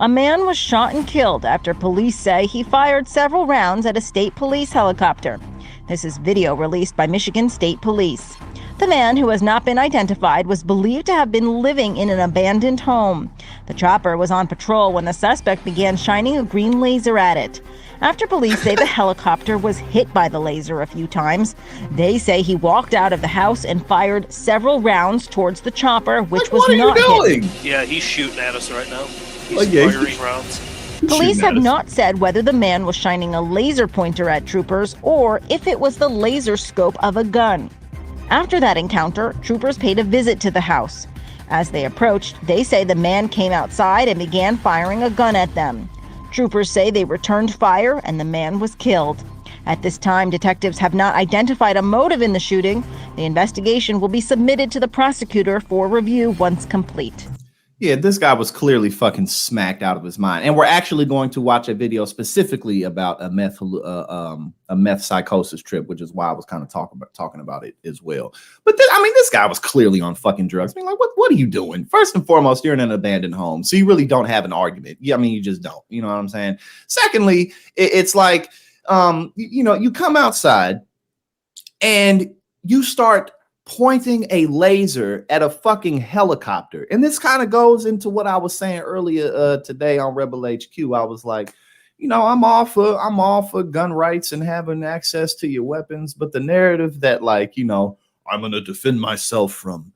A man was shot and killed after police say he fired several rounds at a state police helicopter. This is video released by Michigan State Police. The man, who has not been identified, was believed to have been living in an abandoned home. The chopper was on patrol when the suspect began shining a green laser at it. After police say the helicopter was hit by the laser a few times, they say he walked out of the house and fired several rounds towards the chopper, which was not hit. Yeah, he's shooting at us right now. He's firing rounds. Police have not said whether the man was shining a laser pointer at troopers or if it was the laser scope of a gun. After that encounter, troopers paid a visit to the house. As they approached, they say the man came outside and began firing a gun at them. Troopers say they returned fire and the man was killed. At this time, detectives have not identified a motive in the shooting. The investigation will be submitted to the prosecutor for review once complete. Yeah, this guy was clearly fucking smacked out of his mind. And we're actually going to watch a video specifically about a meth psychosis trip, which is why I was kind of talking about it as well. But this guy was clearly on fucking drugs. I mean, like, what are you doing? First and foremost, you're in an abandoned home, so you really don't have an argument. Yeah, I mean, you just don't. You know what I'm saying? Secondly, it's like, you come outside and you start pointing a laser at a fucking helicopter. And this kind of goes into what I was saying earlier today on Rebel HQ. I was like, I'm all for gun rights and having access to your weapons, but the narrative that, like, I'm going to defend myself from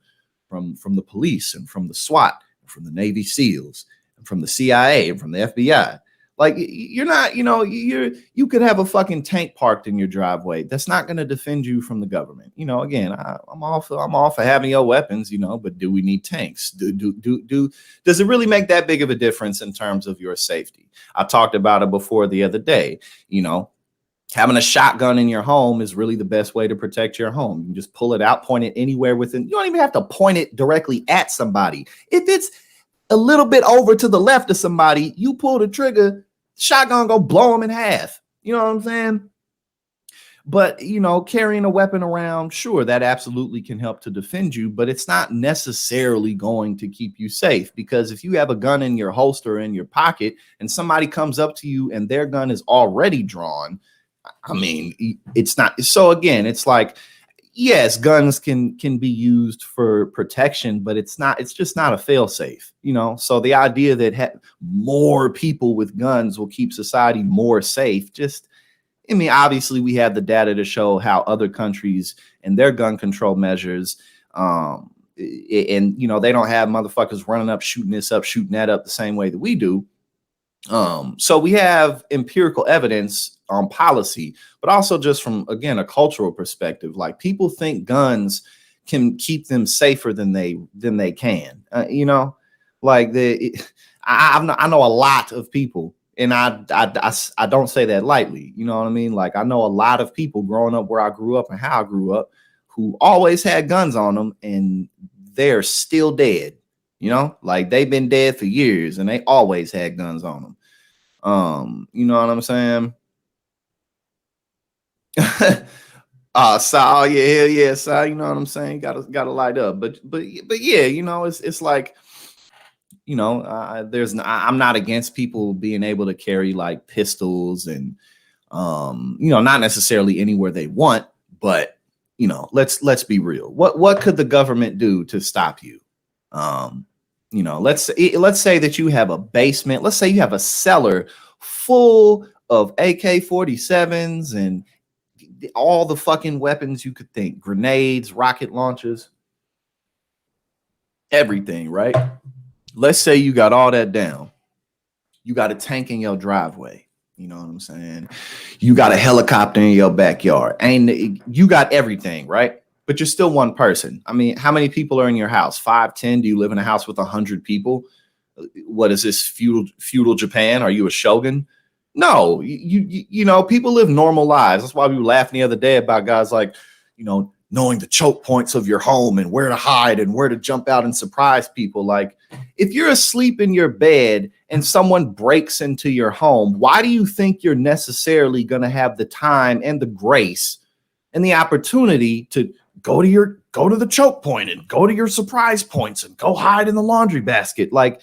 the police and from the SWAT and from the Navy SEALs and from the CIA and from the FBI. Like, you're not, you could have a fucking tank parked in your driveway. That's not going to defend you from the government. Again, I'm all for having your weapons, but do we need tanks? Does it really make that big of a difference in terms of your safety? I talked about it before the other day. Having a shotgun in your home is really the best way to protect your home. You can just pull it out, point it anywhere within. You don't even have to point it directly at somebody. If it's a little bit over to the left of somebody, you pull the trigger, shotgun go blow them in half. You know what I'm saying? But, carrying a weapon around, sure, that absolutely can help to defend you, but it's not necessarily going to keep you safe, because if you have a gun in your holster in your pocket and somebody comes up to you and their gun is already drawn, I mean, it's not. So again, it's like, yes, guns can be used for protection, but it's just not a fail-safe, So the idea that more people with guns will keep society more safe, obviously we have the data to show how other countries and their gun control measures, and they don't have motherfuckers running up, shooting this up, shooting that up the same way that we do. So we have empirical evidence on policy, but also just from, again, a cultural perspective. Like, people think guns can keep them safer than they can. I know a lot of people, and I don't say that lightly. You know what I mean? Like, I know a lot of people growing up where I grew up and how I grew up who always had guns on them, and they're still dead. Like, they've been dead for years and they always had guns on them. You know what I'm saying? So yeah, so you know what I'm saying? Gotta light up. But yeah, it's like, I'm not against people being able to carry like pistols and not necessarily anywhere they want, but let's be real. What could the government do to stop you? Let's say that you have a basement. Let's say you have a cellar full of AK-47s and all the fucking weapons you could think, grenades, rocket launchers, everything, right? Let's say you got all that down. You got a tank in your driveway. You know what I'm saying? You got a helicopter in your backyard, and you got everything, right? But you're still one person. I mean, how many people are in your house? 5, 10? Do you live in a house with 100 people? What is this, feudal Japan? Are you a shogun? No, people live normal lives. That's why we were laughing the other day about guys like, knowing the choke points of your home and where to hide and where to jump out and surprise people. Like, if you're asleep in your bed and someone breaks into your home, why do you think you're necessarily going to have the time and the grace and the opportunity to go to the choke point and go to your surprise points and go hide in the laundry basket? Like,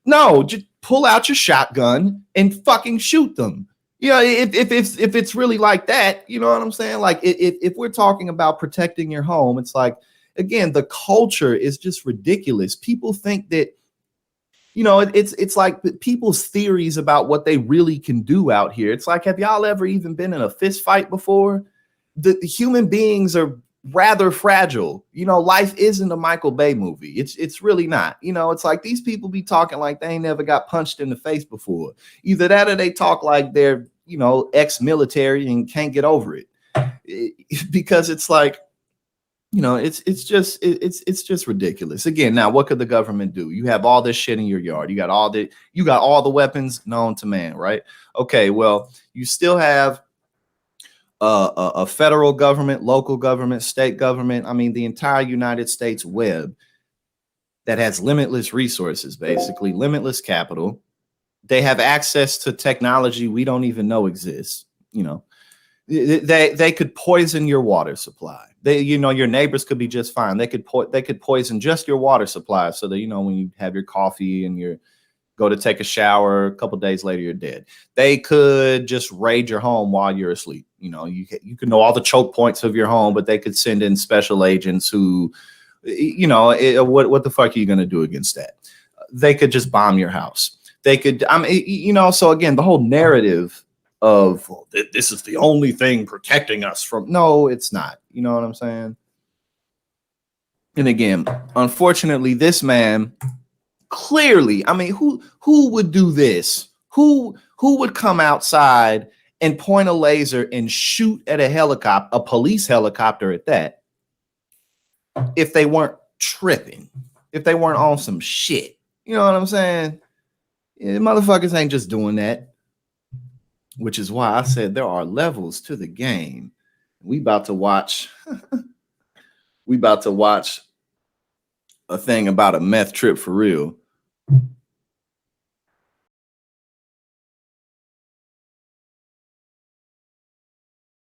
No, just pull out your shotgun and fucking shoot them. You know, if it's really like that, you know what I'm saying? Like if we're talking about protecting your home, it's like, again, the culture is just ridiculous. People think that, you know, it's like people's theories about what they really can do out here. It's like, have y'all ever even been in a fist fight before? The human beings are rather fragile. You know, life isn't a Michael Bay movie. It's really not. You know, it's like these people be talking like they ain't never got punched in the face before. Either that or they talk like they're, you know, ex-military and can't get over it. Because it's like, you know, it's just ridiculous. Again, now what could the government do? You have all this shit in your yard. You got all the weapons known to man, right? Okay, well, you still have a federal government, local government, state government. I mean, the entire United States web that has limitless resources, basically limitless capital. They have access to technology we don't even know exists. You know, they could poison your water supply. You know, your neighbors could be just fine. They could poison just your water supply, so that, you know, when you have your coffee and you go to take a shower, a couple days later you're dead. They could just raid your home while you're asleep. You know, you can know all the choke points of your home, but they could send in special agents who, you know, what the fuck are you going to do against that? They could just bomb your house. They could, I mean, you know, so again, the whole narrative of, well, this is the only thing protecting us from, no, it's not. You know what I'm saying? And again, unfortunately, this man clearly, I mean, who would do this? Who would come outside and point a laser and shoot at a helicopter, a police helicopter at that, if they weren't tripping, if they weren't on some shit? You know what I'm saying? Yeah, motherfuckers ain't just doing that. Which is why I said there are levels to the game. We about to watch a thing about a meth trip for real.